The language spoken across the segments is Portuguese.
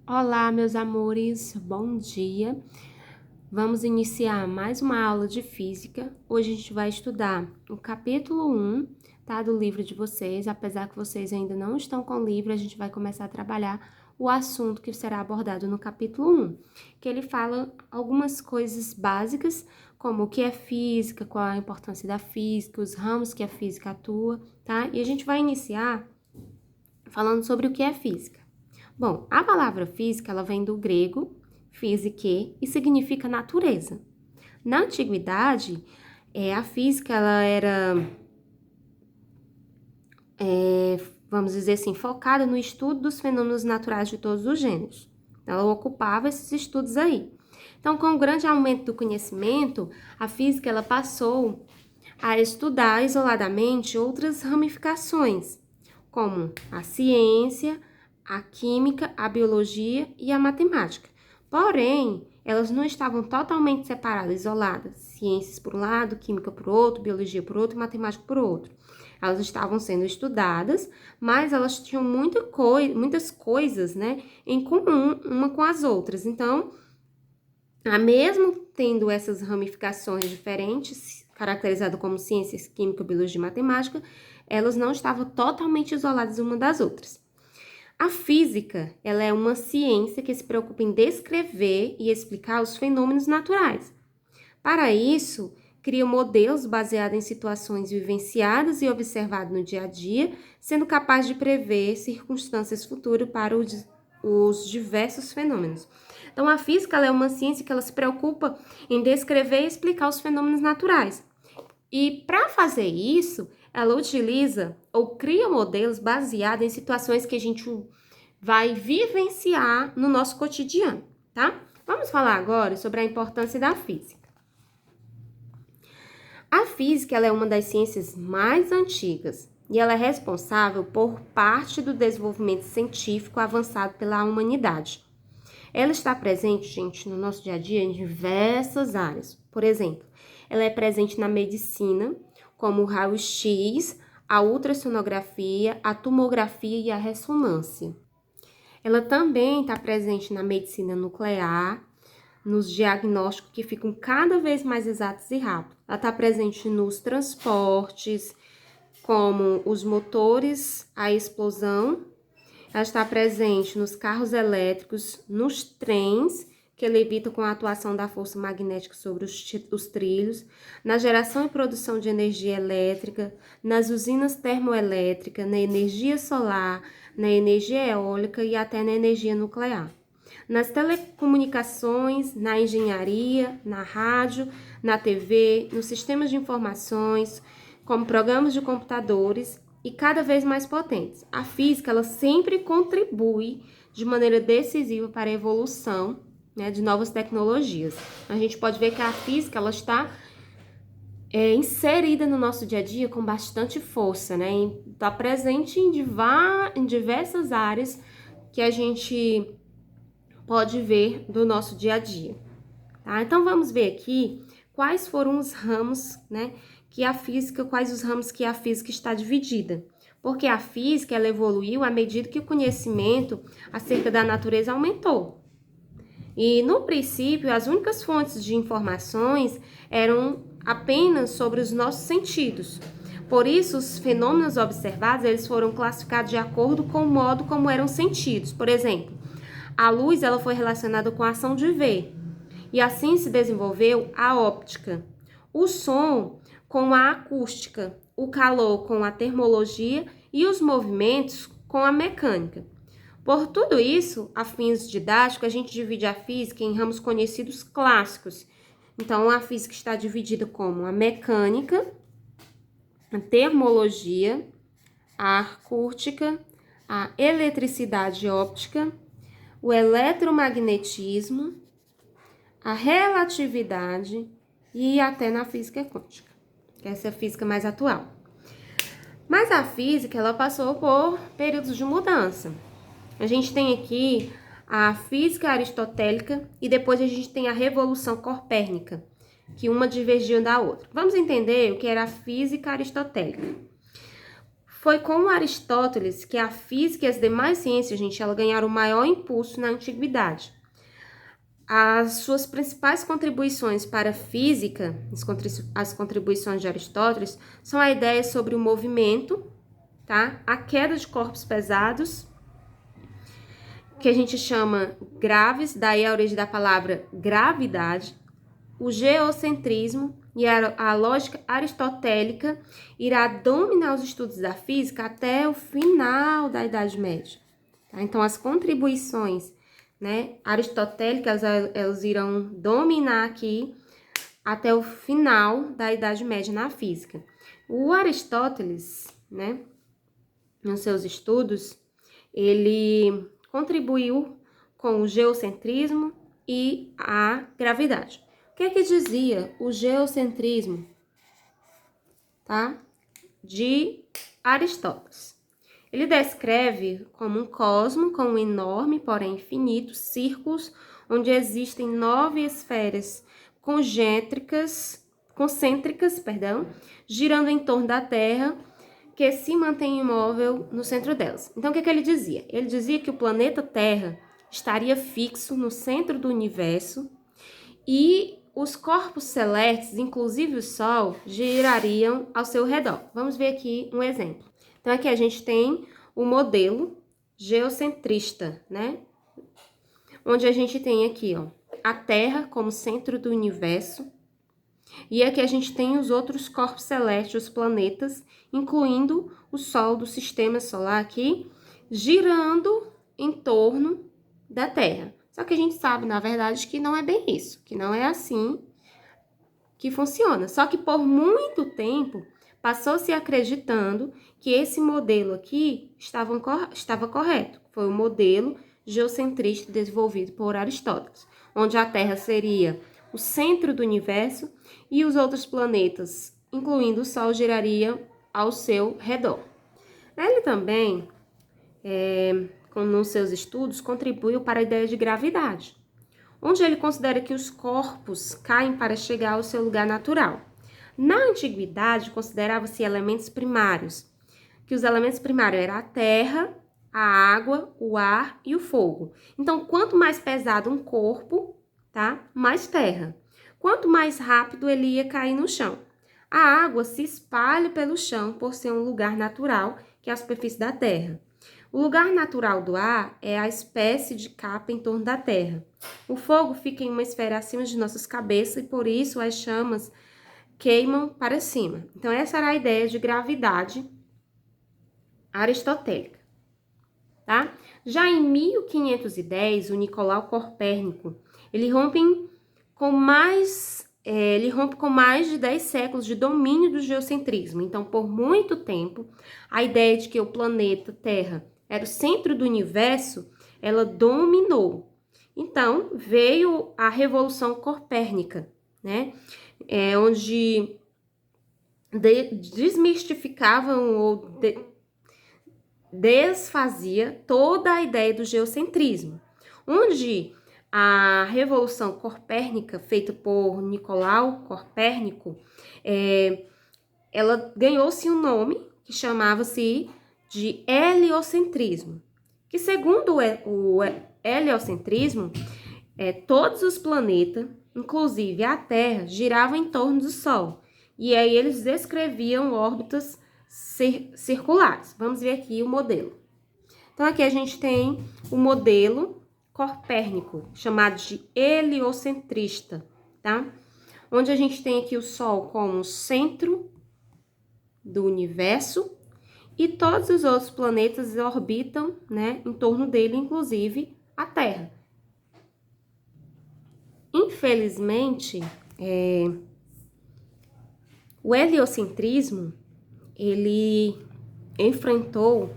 Olá, meus amores, bom dia. Vamos iniciar mais uma aula de física. Hoje a gente vai estudar o capítulo 1, tá, do livro de vocês. Apesar que vocês ainda não estão com o livro, a gente vai começar a trabalhar o assunto que será abordado no capítulo 1, que ele fala algumas coisas básicas, como o que é física, qual a importância da física, os ramos que a física atua, tá? E a gente vai iniciar falando sobre o que é física. Bom, a palavra física, ela vem do grego physique e significa natureza. Na antiguidade, a física, ela era, vamos dizer assim, focada no estudo dos fenômenos naturais de todos os gêneros. Ela ocupava esses estudos aí. Então, com o grande aumento do conhecimento, a física, ela passou a estudar isoladamente outras ramificações, como a ciência, a química, a biologia e a matemática. Porém, elas não estavam totalmente separadas, isoladas. Ciências por um lado, química por outro, biologia por outro e matemática por outro. Elas estavam sendo estudadas, mas elas tinham muitas coisas, né, em comum uma com as outras. Então, mesmo tendo essas ramificações diferentes, caracterizadas como ciências, química, biologia e matemática, elas não estavam totalmente isoladas uma das outras. A física, ela é uma ciência que se preocupa em descrever e explicar os fenômenos naturais. Para isso, cria modelos baseados em situações vivenciadas e observadas no dia a dia, sendo capaz de prever circunstâncias futuras para os diversos fenômenos. Então, a física ela é uma ciência que ela se preocupa em descrever e explicar os fenômenos naturais. E para fazer isso, ela utiliza ou cria modelos baseados em situações que a gente vai vivenciar no nosso cotidiano, tá? Vamos falar agora sobre a importância da física. A física ela é uma das ciências mais antigas e ela é responsável por parte do desenvolvimento científico avançado pela humanidade. Ela está presente, gente, no nosso dia a dia em diversas áreas. Por exemplo, ela é presente na medicina, como o raio-x, a ultrassonografia, a tomografia e a ressonância. Ela também está presente na medicina nuclear, nos diagnósticos que ficam cada vez mais exatos e rápidos. Ela está presente nos transportes, como os motores a explosão. Ela está presente nos carros elétricos, nos trens, que levitam com a atuação da força magnética sobre os trilhos, na geração e produção de energia elétrica, nas usinas termoelétricas, na energia solar, na energia eólica e até na energia nuclear. Nas telecomunicações, na engenharia, na rádio, na TV, nos sistemas de informações, como programas de computadores e cada vez mais potentes. A física ela sempre contribui de maneira decisiva para a evolução, né, de novas tecnologias. A gente pode ver que a física ela está inserida no nosso dia a dia com bastante força, né? Está presente em diversas áreas que a gente pode ver do nosso dia a dia. Tá? Então vamos ver aqui quais foram os ramos, né, quais os ramos que a física está dividida. Porque a física ela evoluiu à medida que o conhecimento acerca da natureza aumentou. E no princípio, as únicas fontes de informações eram apenas sobre os nossos sentidos. Por isso, os fenômenos observados eles foram classificados de acordo com o modo como eram sentidos. Por exemplo, a luz ela foi relacionada com a ação de ver. E assim se desenvolveu a óptica. O som com a acústica, o calor com a termologia e os movimentos com a mecânica. Por tudo isso, a fins didáticos, a gente divide a física em ramos conhecidos clássicos. Então, a física está dividida como a mecânica, a termologia, a acústica, a eletricidade óptica, o eletromagnetismo, a relatividade e até na física quântica, que essa é a física mais atual. Mas a física, ela passou por períodos de mudança. A gente tem aqui a física aristotélica e depois a gente tem a revolução copérnica, que uma divergia da outra. Vamos entender o que era a física aristotélica. Foi com Aristóteles que a física e as demais ciências, gente, ela ganharam maior impulso na antiguidade. As suas principais contribuições para a física, as contribuições de Aristóteles, são a ideia sobre o movimento, tá? A queda de corpos pesados, que a gente chama graves, daí a origem da palavra gravidade, o geocentrismo e a lógica aristotélica irá dominar os estudos da física até o final da Idade Média. Tá? Então, as contribuições, né, aristotélicas, elas irão dominar aqui até o final da Idade Média na física. O Aristóteles, né, nos seus estudos, ele contribuiu com o geocentrismo e a gravidade. O que é que dizia o geocentrismo, tá? De Aristóteles. Ele descreve como um cosmo com um enorme, porém infinito, círculos onde existem 9 esferas concêntricas, girando em torno da Terra, que se mantém imóvel no centro delas. Então, o que ele dizia? Ele dizia que o planeta Terra estaria fixo no centro do universo e os corpos celestes, inclusive o Sol, girariam ao seu redor. Vamos ver aqui um exemplo. Então, aqui a gente tem o modelo geocentrista, né? Onde a gente tem aqui, ó, a Terra como centro do universo. E aqui a gente tem os outros corpos celestes, os planetas, incluindo o Sol do sistema solar aqui, girando em torno da Terra. Só que a gente sabe, na verdade, que não é bem isso, que não é assim que funciona. Só que por muito tempo passou-se acreditando que esse modelo aqui estava correto. Foi o modelo geocentrista desenvolvido por Aristóteles, onde a Terra seria o centro do universo e os outros planetas, incluindo o Sol, girariam ao seu redor. Ele também, nos seus estudos, contribuiu para a ideia de gravidade, onde ele considera que os corpos caem para chegar ao seu lugar natural. Na antiguidade, considerava-se elementos primários, que os elementos primários eram a terra, a água, o ar e o fogo. Então, quanto mais pesado um corpo, tá? Mais terra. Quanto mais rápido ele ia cair no chão. A água se espalha pelo chão por ser um lugar natural, que é a superfície da terra. O lugar natural do ar é a espécie de capa em torno da terra. O fogo fica em uma esfera acima de nossas cabeças e por isso as chamas queimam para cima. Então, essa era a ideia de gravidade aristotélica, tá? Já em 1510, o Nicolau Copérnico, ele rompe com mais de 10 séculos de domínio do geocentrismo. Então, por muito tempo, a ideia de que o planeta Terra era o centro do universo, ela dominou. Então, veio a Revolução Copérnica, né? Onde desmistificavam ou desfazia toda a ideia do geocentrismo, onde a Revolução Copérnica, feita por Nicolau Copérnico, ela ganhou-se um nome que chamava-se de heliocentrismo, que segundo o heliocentrismo, todos os planetas, inclusive a Terra, giravam em torno do Sol, e aí eles descreviam órbitas circulares. Vamos ver aqui o modelo. Então, aqui a gente tem o modelo copérnico, chamado de heliocentrista, tá? Onde a gente tem aqui o Sol como centro do universo e todos os outros planetas orbitam, né, em torno dele, inclusive a Terra. Infelizmente, o heliocentrismo, ele enfrentou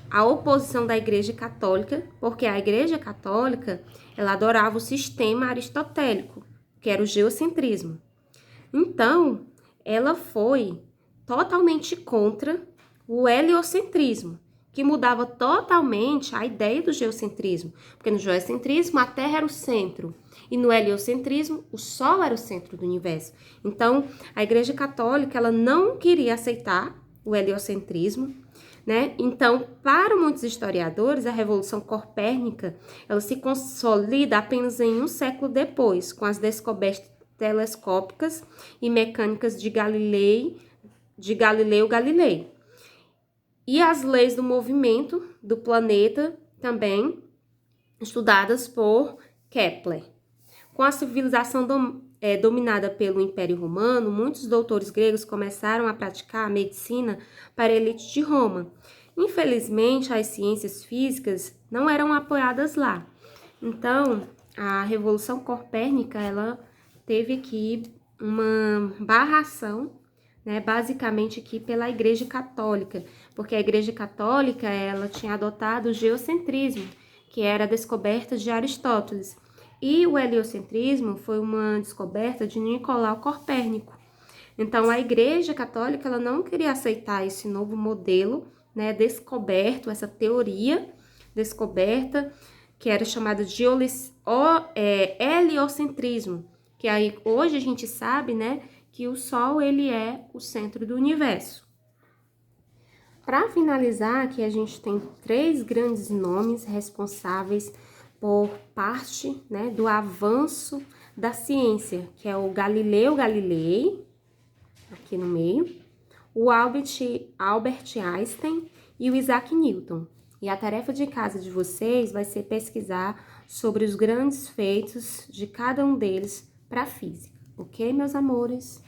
a oposição da Igreja Católica, porque a Igreja Católica, ela adorava o sistema aristotélico, que era o geocentrismo. Então, ela foi totalmente contra o heliocentrismo, que mudava totalmente a ideia do geocentrismo, porque no geocentrismo a Terra era o centro e no heliocentrismo o Sol era o centro do universo. Então, a Igreja Católica, ela não queria aceitar o heliocentrismo né? Então, para muitos historiadores, a Revolução Copérnica, ela se consolida apenas em um século depois, com as descobertas telescópicas e mecânicas de Galileu Galilei. E as leis do movimento do planeta também estudadas por Kepler. Com a civilização dominada pelo Império Romano, muitos doutores gregos começaram a praticar a medicina para a elite de Roma. Infelizmente, as ciências físicas não eram apoiadas lá. Então, a Revolução Copérnica, ela teve aqui uma barração, né, basicamente aqui pela Igreja Católica, porque a Igreja Católica, ela tinha adotado o geocentrismo, que era a descoberta de Aristóteles. E o heliocentrismo foi uma descoberta de Nicolau Copérnico. Então, a Igreja Católica ela não queria aceitar esse novo modelo, né, descoberto, essa teoria descoberta, que era chamada de heliocentrismo, que aí hoje a gente sabe, né, que o Sol ele é o centro do universo. Para finalizar, aqui a gente tem 3 grandes nomes responsáveis por parte, né, do avanço da ciência, que é o Galileu Galilei, aqui no meio, o Albert Einstein e o Isaac Newton. E a tarefa de casa de vocês vai ser pesquisar sobre os grandes feitos de cada um deles para a física, ok, meus amores?